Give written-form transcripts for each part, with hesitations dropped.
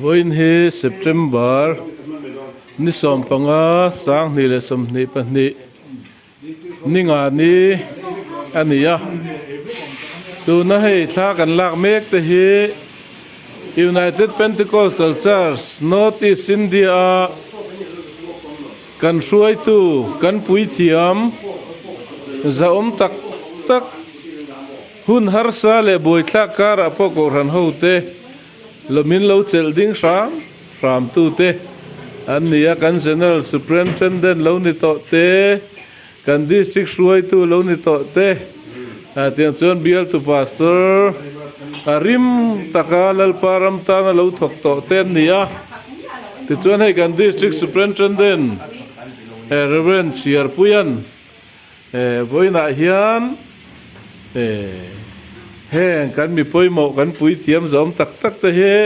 voin he September ni som panga sang ni le som ni pa ni nga ni ania tu na hei thla kan lak mek te hi United Pentecostal Church North East India kan suai tu kan pui thiam za tak tak hun har sa le boi thla kar apo ko ran ho te lomin lo chel ding ram tu te an nia kan general superintendent lo ni to te kan district suai tu lo ni to te tiang chuan bial tu pastor arim takalal param ta lo thok to ten nia ti chuan hei kan district superintendent Reverend Siar Puyan voina hian heng kan mi poimo kan pui thiam zom tak tak te he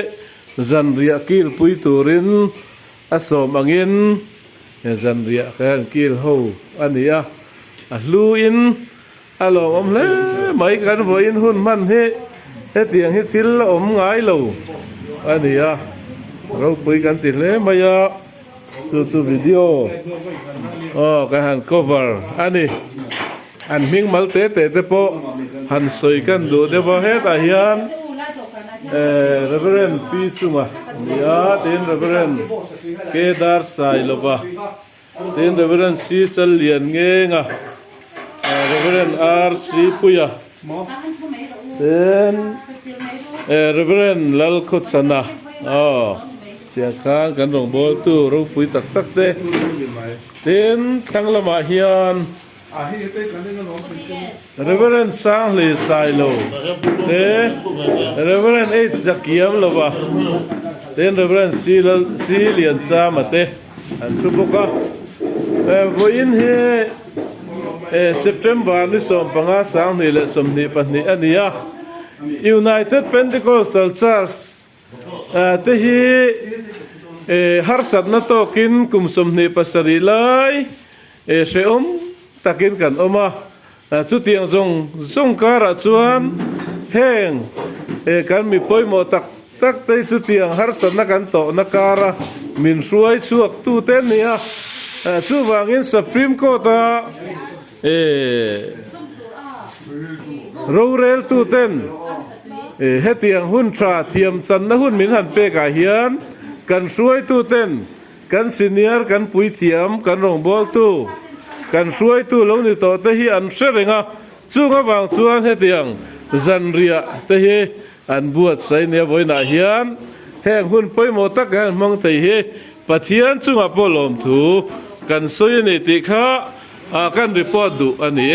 zan ria kil pui turin asom angin zan ria kan kil ho ania a lu in alo om le mai kan voin hun man he tiang he thil om ngai lo ania ro pui kan tin le maya tu video cái han cover ani an ming mal te po han soi kan du de bo he ta hian Reverend Pi chunga ya den Reverend Kedar sai loba den Reverend Si chal lian nge nga Reverend R Si puya den Reverend Lal Khotsana chia khang kan rong bol tu ro pui tak tak te tin thang lama hian Reverend sang le sai lo te Reverend H Zakiam lo ba ten Reverend si lian cha ma te an thu boka voin he September ni som panga sang ni le som ni pa ni ania United Pentecostal Church te hi har sat na to kin kum som ni pasari lai she takin kan oma chu tiang zong kara chuan heng kan mi poimo tak tak te chu tiang har sat na kan to na kara min ruai chuak tu te nia chu wangin Supreme Court rorel tu ten hetiang hun tra thiam chan na hun min han pe ka hian kan suai tu ten kan senior kan pui thiam kan rong bol tu kan suai tu lo ni to te hi an serenga chunga wang chuan hetiang zanria te hi an buat sai ne voina hian heng hun poimo tak han mong te hi pathian chunga polom thu kan soi ni ti kha kan report du ani